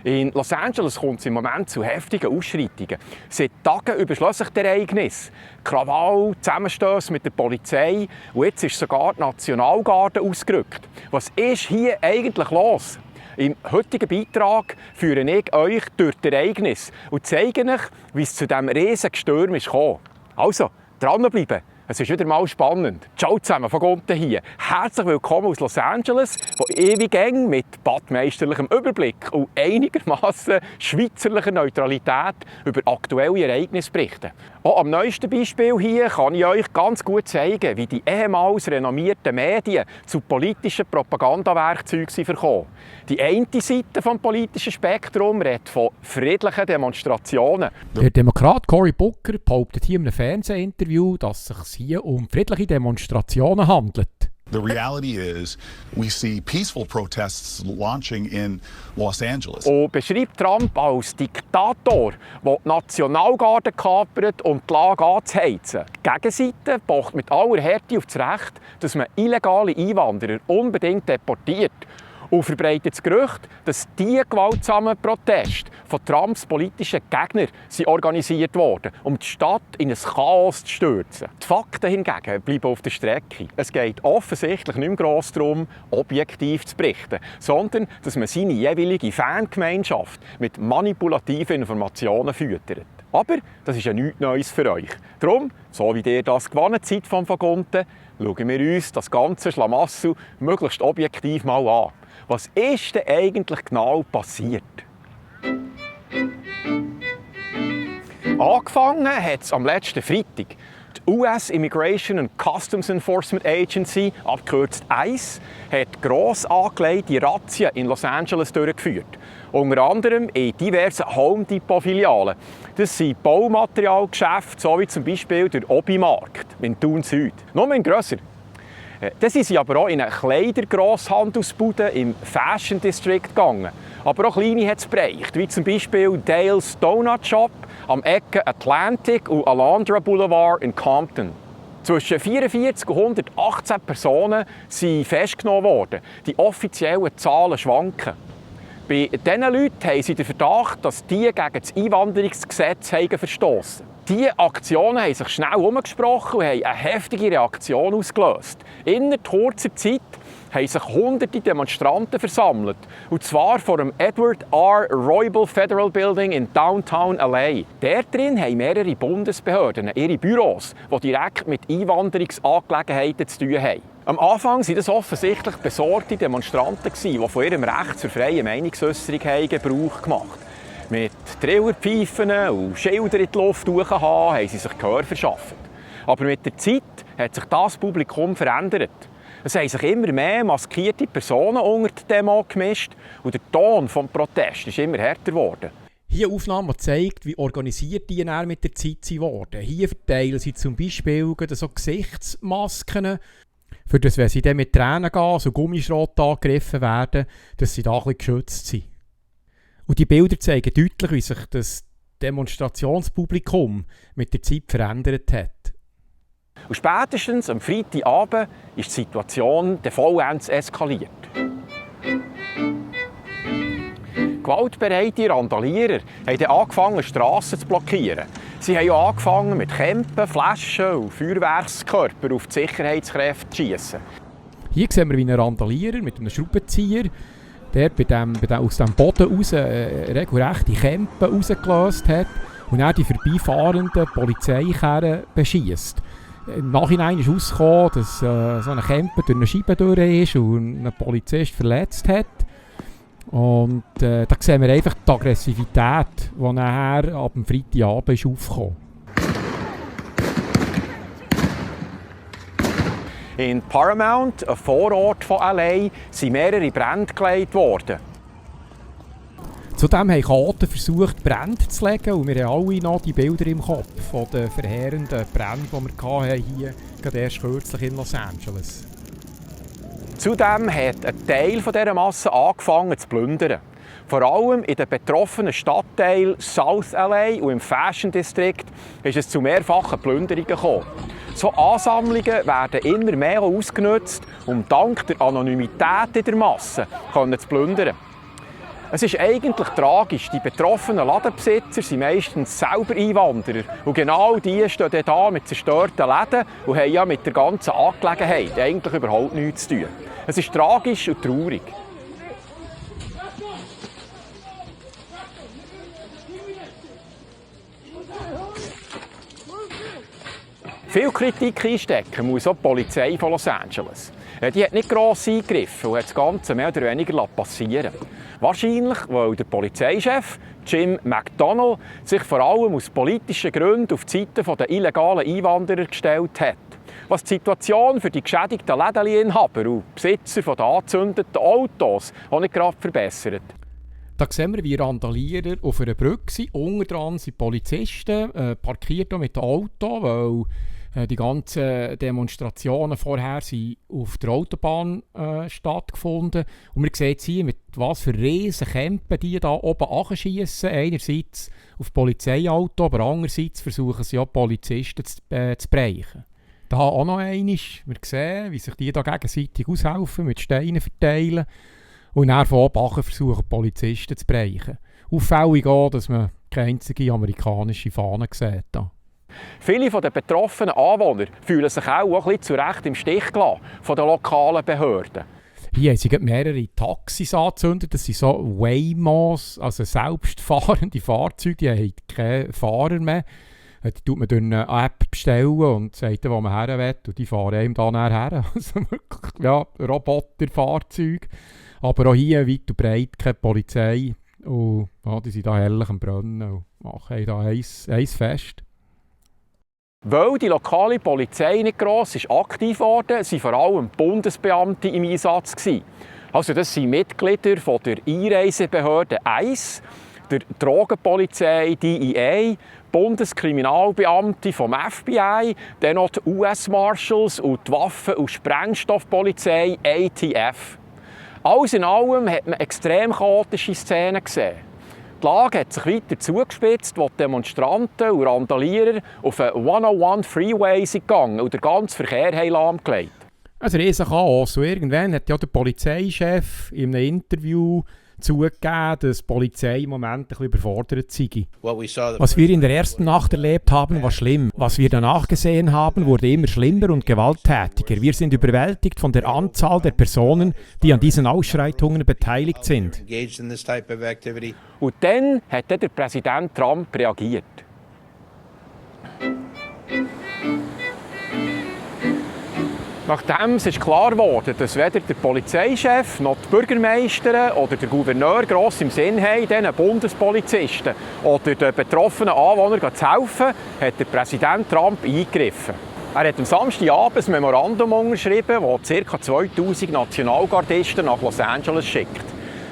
In Los Angeles kommt es im Moment zu heftigen Ausschreitungen. Seit Tagen überschließt sich das Ereignis. Krawall, Zusammenstöße mit der Polizei und jetzt ist sogar die Nationalgarde ausgerückt. Was ist hier eigentlich los? Im heutigen Beitrag führe ich euch durch das Ereignis und zeige euch, wie es zu diesem riesigen Sturm kam. Also, dranbleiben! Es ist wieder mal spannend. Ciao zusammen, von unten hier. Herzlich willkommen aus Los Angeles, wo ewig eng mit badmeisterlichem Überblick und einigermaßen schweizerlicher Neutralität über aktuelle Ereignisse berichten. Auch am neuesten Beispiel hier kann ich euch ganz gut zeigen, wie die ehemals renommierten Medien zu politischen Propagandawerkzeugen verkommen. Die eine Seite des politischen Spektrums redet von friedlichen Demonstrationen. Der Demokrat Cory Booker behauptet hier in einem Fernsehinterview, dass es sich hier um friedliche Demonstrationen handelt. The reality is, we see peaceful protests launching in Los Angeles. Und beschreibt Trump als Diktator, der die Nationalgarde kapert, um die Lage anzuheizen. Die Gegenseite pocht mit aller Härte auf das Recht, dass man illegale Einwanderer unbedingt deportiert. Und verbreitet das Gerücht, dass diese gewaltsamen Proteste von Trumps politischen Gegnern organisiert wurden, um die Stadt in ein Chaos zu stürzen. Die Fakten hingegen bleiben auf der Strecke. Es geht offensichtlich nicht mehr gross darum, objektiv zu berichten, sondern dass man seine jeweilige Fangemeinschaft mit manipulativen Informationen füttert. Aber das ist ja nichts Neues für euch. Darum, so wie ihr das gewohnt seid von unten, schauen wir uns das ganze Schlamassel möglichst objektiv mal an. Was ist denn eigentlich genau passiert? Angefangen hat es am letzten Freitag. Die US Immigration and Customs Enforcement Agency, abgekürzt ICE, hat gross angelegte Razzien in Los Angeles durchgeführt. Unter anderem in diversen Home Depot-Filialen. Das sind Baumaterialgeschäfte, so wie zum Beispiel der Obi-Markt in Thun Süd. Nur ein grösser. Dann sind sie aber auch in eine Kleidergrosshandelsbude im Fashion District gegangen. Aber auch kleine hat es bereicht, wie zum Beispiel Dale's Donut Shop am Ecke Atlantic und Alondra Boulevard in Compton. Zwischen 44 und 118 Personen sind festgenommen worden. Die offiziellen Zahlen schwanken. Bei diesen Leuten haben sie den Verdacht, dass die gegen das Einwanderungsgesetz verstoßen. Diese Aktionen haben sich schnell herumgesprochen und haben eine heftige Reaktion ausgelöst. Innerhalb kurzer Zeit haben sich hunderte Demonstranten versammelt. Und zwar vor dem Edward R. Roybal Federal Building in Downtown LA. Dort drin haben mehrere Bundesbehörden ihre Büros, die direkt mit Einwanderungsangelegenheiten zu tun haben. Am Anfang waren das offensichtlich besorgte Demonstranten, die von ihrem Recht zur freien Meinungsäusserung Gebrauch gemacht haben. Mit Trillerpfeifen und Schildern in die Luft haben sie sich Gehör verschafft. Aber mit der Zeit hat sich das Publikum verändert. Es haben sich immer mehr maskierte Personen unter die Demo gemischt und der Ton des Protests ist immer härter geworden. Hier eine Aufnahme, die zeigt, wie organisiert die mit der Zeit wurden. Hier verteilen sie zum Beispiel so Gesichtsmasken, für das, wenn sie dann mit Tränengas und Gummischrott angegriffen werden, dass sie da ein bisschen geschützt sind. Und die Bilder zeigen deutlich, wie sich das Demonstrationspublikum mit der Zeit verändert hat. Und spätestens am Freitagabend ist die Situation vollends eskaliert. Gewaltbereite Randalierer haben dann angefangen, Strassen zu blockieren. Sie haben auch angefangen, mit Kämpen, Flaschen und Feuerwerkskörpern auf die Sicherheitskräfte zu schiessen. Hier sehen wir, wie ein Randalierer mit einem Schraubenzieher der aus dem Boden raus regelrechte Kämpen rausgelöst hat und dann die vorbeifahrenden Polizeikerren beschiesst. Im Nachhinein ist herausgekommen, dass so ein Camper durch eine Scheibe durch ist und einen Polizist verletzt hat. Und da sehen wir einfach die Aggressivität, die nachher ab dem Freitagabend ist aufgekommen. In Paramount, einem Vorort von LA, sind mehrere Brände gelegt worden. Zudem haben Chaoten versucht, Brände zu legen und wir haben alle noch die Bilder im Kopf von den verheerenden Bränden, die wir hier gerade erst kürzlich in Los Angeles. Zudem hat ein Teil dieser Masse angefangen zu plündern. Vor allem in den betroffenen Stadtteilen South LA und im Fashion District ist es zu mehrfachen Plünderungen gekommen. So Ansammlungen werden immer mehr ausgenutzt, um dank der Anonymität in der Masse zu plündern. Es ist eigentlich tragisch. Die betroffenen Ladenbesitzer sind meistens selber Einwanderer. Und genau die stehen dann da mit zerstörten Läden und haben ja mit der ganzen Angelegenheit eigentlich überhaupt nichts zu tun. Es ist tragisch und traurig. Viel Kritik einstecken muss auch die Polizei von Los Angeles. Die hat nicht gross eingegriffen und hat das Ganze mehr oder weniger passieren lassen. Wahrscheinlich, weil der Polizeichef Jim McDonnell sich vor allem aus politischen Gründen auf die Seite der illegalen Einwanderer gestellt hat. Was die Situation für die geschädigten Lädeninhaber und Besitzer der angezündeten Autos auch nicht gerade verbessert. Da sehen wir, wie Randalierer auf einer Brücke sind. Unten dran sind Polizisten, parkiert mit dem Auto, weil die ganzen Demonstrationen vorher sind auf der Autobahn stattgefunden. Und wir sehen jetzt hier, mit was für riesen Kämpfen die da oben anschiessen. Einerseits auf das Polizeiauto, aber andererseits versuchen sie auch Polizisten zu brechen. Da auch noch einmal, wir sehen, wie sich die da gegenseitig aushelfen, mit Steinen verteilen. Und dann von oben versuchen Polizisten zu brechen. Auffällig auch, dass man keine einzige amerikanische Fahne sieht. Viele der betroffenen Anwohner fühlen sich auch ein bisschen zu Recht im Stich gelassen von den lokalen Behörden. Hier haben sie mehrere Taxis angezündet. Das sind so Waymos, also selbstfahrende Fahrzeuge. Die haben keine Fahrer mehr. Die tut man durch eine App bestellen und sagt, wo man her will. Und die fahren einem dann her. Also wirklich, ja, Roboterfahrzeuge. Aber auch hier weit und breit keine Polizei. Und ja, die sind da herrlich am Brennen und machen da eins fest. Weil die lokale Polizei nicht gross aktiv wurde, waren vor allem Bundesbeamte im Einsatz. Also das sind Mitglieder von der Einreisebehörde ICE, der Drogenpolizei DEA, Bundeskriminalbeamte vom FBI, dann noch die US-Marshals und die Waffen- und Sprengstoffpolizei ATF. Alles in allem hat man extrem chaotische Szenen gesehen. Die Lage hat sich weiter zugespitzt, als die Demonstranten und Randalierer auf einen 101 Freeway sind gegangen und den ganzen Verkehr lahmgelegt. Ein riesen Chaos. Und irgendwann hat ja der Polizeichef in einem Interview zugegeben, dass die Polizei im Moment ein bisschen überfordert sei. Was wir in der ersten Nacht erlebt haben, war schlimm. Was wir danach gesehen haben, wurde immer schlimmer und gewalttätiger. Wir sind überwältigt von der Anzahl der Personen, die an diesen Ausschreitungen beteiligt sind. Und dann hat der Präsident Trump reagiert. Nachdem es klar wurde, dass weder der Polizeichef noch die Bürgermeister oder der Gouverneur gross im Sinn haben, diesen Bundespolizisten oder den betroffenen Anwohnern zu helfen, hat der Präsident Trump eingegriffen. Er hat am Samstagabend ein Memorandum unterschrieben, das ca. 2000 Nationalgardisten nach Los Angeles schickt.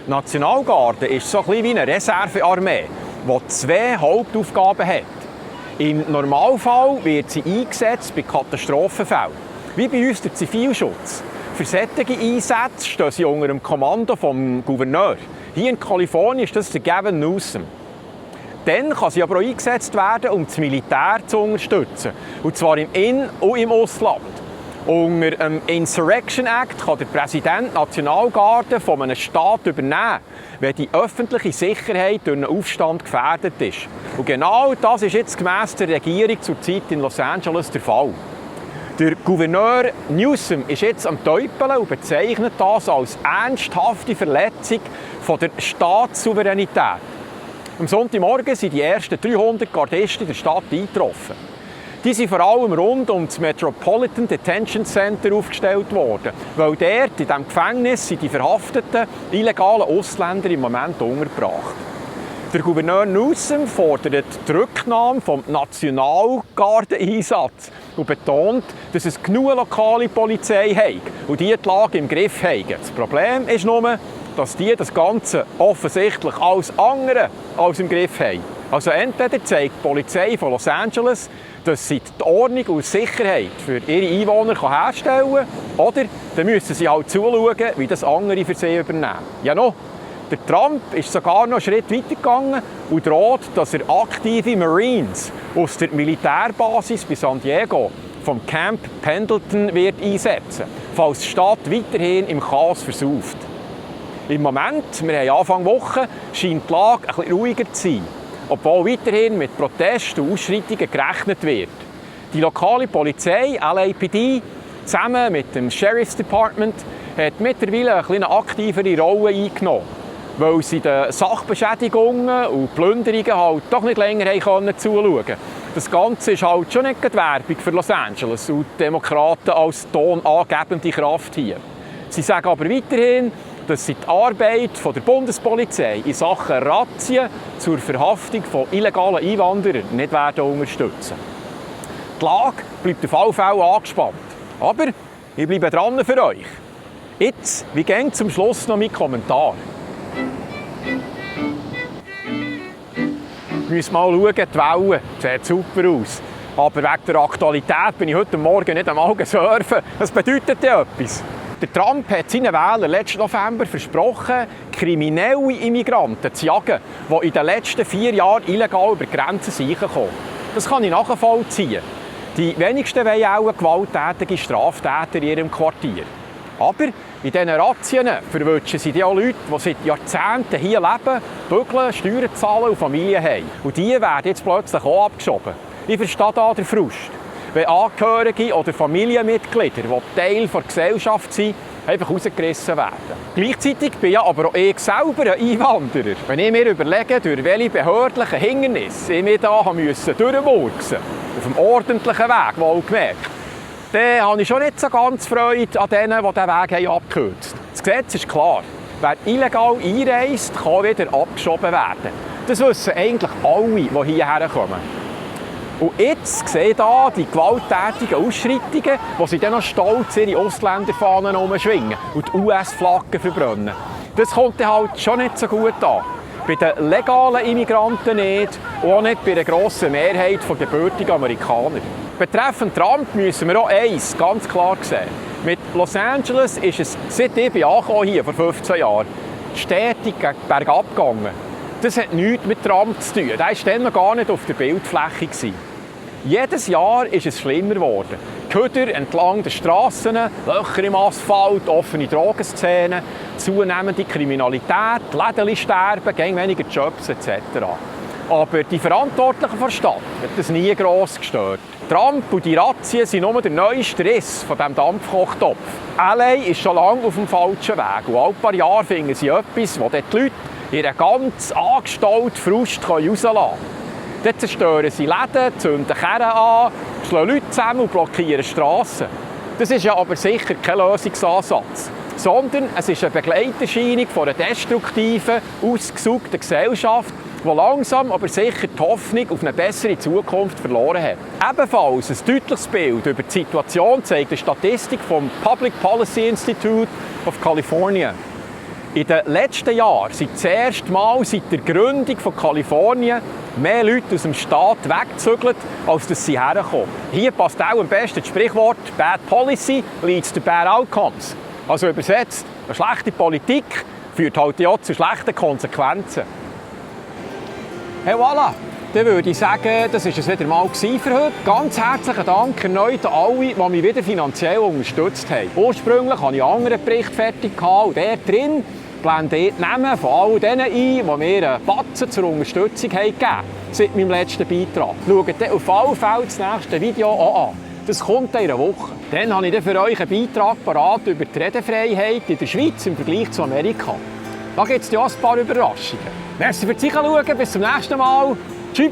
Die Nationalgarde ist so ein bisschen wie eine Reservearmee, die zwei Hauptaufgaben hat. Im Normalfall wird sie eingesetzt bei Katastrophenfällen. Wie bei uns der Zivilschutz. Für solche Einsätze stehen sie unter dem Kommando des Gouverneurs. Hier in Kalifornien ist das der Gavin Newsom. Dann kann sie aber auch eingesetzt werden, um das Militär zu unterstützen. Und zwar im In- und im Ausland. Unter dem Insurrection Act kann der Präsident die Nationalgarde von einem Staat übernehmen, wenn die öffentliche Sicherheit durch einen Aufstand gefährdet ist. Und genau das ist jetzt gemäss der Regierung zurzeit in Los Angeles der Fall. Der Gouverneur Newsom ist jetzt am Täupeln und bezeichnet das als ernsthafte Verletzung von der Staatssouveränität. Am Sonntagmorgen sind die ersten 300 Gardisten in der Stadt eingetroffen. Die sind vor allem rund um das Metropolitan Detention Center aufgestellt worden, weil dort, in diesem Gefängnis, sind die verhafteten illegalen Ausländer im Moment untergebracht. Der Gouverneur Newsom fordert die Rücknahme vom Nationalgarde-Einsatz und betont, dass es genug lokale Polizei hat und die Lage im Griff haben. Das Problem ist nur, dass die das Ganze offensichtlich alles andere als im Griff haben. Also entweder zeigt die Polizei von Los Angeles, dass sie die Ordnung und Sicherheit für ihre Einwohner herstellen kann, oder dann müssen sie halt zuschauen, wie das andere für sie übernehmen. Ja noch. Der Trump ist sogar noch einen Schritt weitergegangen und droht, dass er aktive Marines aus der Militärbasis bei San Diego vom Camp Pendleton wird einsetzen, falls die Stadt weiterhin im Chaos versauft. Im Moment, wir haben Anfang Woche, scheint die Lage etwas ruhiger zu sein, obwohl weiterhin mit Protesten und Ausschreitungen gerechnet wird. Die lokale Polizei, LAPD, zusammen mit dem Sheriff's Department, hat mittlerweile eine aktivere Rolle eingenommen, weil sie den Sachbeschädigungen und Plünderungen halt doch nicht länger zuschauen konnten. Das Ganze ist halt schon nicht die Werbung für Los Angeles und die Demokraten als tonangebende Kraft hier. Sie sagen aber weiterhin, dass sie die Arbeit der Bundespolizei in Sachen Razzien zur Verhaftung von illegalen Einwanderern nicht werden unterstützen. Die Lage bleibt auf alle Fälle angespannt. Aber ich bleibe dran für euch. Jetzt, wie geht zum Schluss noch mein Kommentar? Wir müssen mal schauen, die Wellen sehen super aus. Aber wegen der Aktualität bin ich heute Morgen nicht einmal surfen. Das bedeutet ja etwas. Der Trump hat seinen Wählern letzten November versprochen, kriminelle Immigranten zu jagen, die in den letzten 4 Jahren illegal über die Grenzen gekommen. Das kann ich nachvollziehen. Die wenigsten wollen auch gewalttätige Straftäter in ihrem Quartier. Aber in diesen Razzien verwünschen sie auch Leute, die seit Jahrzehnten hier leben, bügeln, Steuern zahlen und Familien haben. Und die werden jetzt plötzlich auch abgeschoben. Ich verstehe da den Frust. Wenn Angehörige oder Familienmitglieder, die Teil der Gesellschaft sind, einfach rausgerissen werden. Gleichzeitig bin ja aber auch ich selber ein Einwanderer. Wenn ich mir überlege, durch welche behördlichen Hindernisse ich mich da durchmurksen musste, auf dem ordentlichen Weg, wohlgemerkt, dann habe ich schon nicht so ganz Freude an denen, die diesen Weg abgekürzt haben. Das Gesetz ist klar. Wer illegal einreist, kann wieder abgeschoben werden. Das wissen eigentlich alle, die hierher kommen. Und jetzt sehen hier die gewalttätigen Ausschreitungen, wo sie dann noch stolz ihre Ausländerfahnen umschwingen und die US-Flaggen verbrennen. Das kommt dann halt schon nicht so gut an. Bei den legalen Immigranten nicht und auch nicht bei einer grossen Mehrheit der gebürtigen Amerikaner. Betreffend Trump müssen wir auch eins ganz klar sehen. Mit Los Angeles ist es, seit ich hier vor 15 Jahren, stetig bergab gegangen. Das hat nichts mit Trump zu tun. Er war dann noch gar nicht auf der Bildfläche. Jedes Jahr ist es schlimmer geworden. Köder entlang der Strassen, Löcher im Asphalt, offene Drogenszenen, zunehmende Kriminalität, Läden sterben, gegen weniger Jobs etc. Aber die Verantwortlichen der Stadt hat das nie gross gestört. Trump und die Razzien sind nur der neueste Riss von diesem Dampfkochtopf. LA ist schon lange auf dem falschen Weg und alle paar Jahre finden sie etwas, wo die Leute ihren ganz angestauten Frust rauslassen können. Dann zerstören sie Läden, zünden Karren an, schlagen Leute zusammen und blockieren Strassen. Das ist ja aber sicher kein Lösungsansatz, sondern es ist eine Begleiterscheinung von einer destruktiven, ausgesaugten Gesellschaft, die langsam aber sicher die Hoffnung auf eine bessere Zukunft verloren hat. Ebenfalls ein deutliches Bild über die Situation zeigt eine Statistik vom Public Policy Institute of California. In den letzten Jahren sind das erste Mal seit der Gründung von Kalifornien mehr Leute aus dem Staat weggezügelt, als dass sie herkommen. Hier passt auch am besten das Sprichwort «Bad Policy leads to bad outcomes». Also übersetzt, eine schlechte Politik führt halt auch zu schlechten Konsequenzen. Hey, voilà! Dann würde ich sagen, das war es wieder mal für heute. Ganz herzlichen Dank erneut an alle, die mich wieder finanziell unterstützt haben. Ursprünglich hatte ich einen anderen Bericht fertig und dort drin blende ich die Namen von all denen ein, die mir einen Batzen zur Unterstützung gegeben haben seit meinem letzten Beitrag. Schaut dann auf alle Fälle das nächste Video auch an. Das kommt in einer Woche. Dann habe ich für euch einen Beitrag parat über die Redefreiheit in der Schweiz im Vergleich zu Amerika. Da gibt es ja auch ein paar Überraschungen. Merci fürs Zuschauen, bis zum nächsten Mal. Tschüss!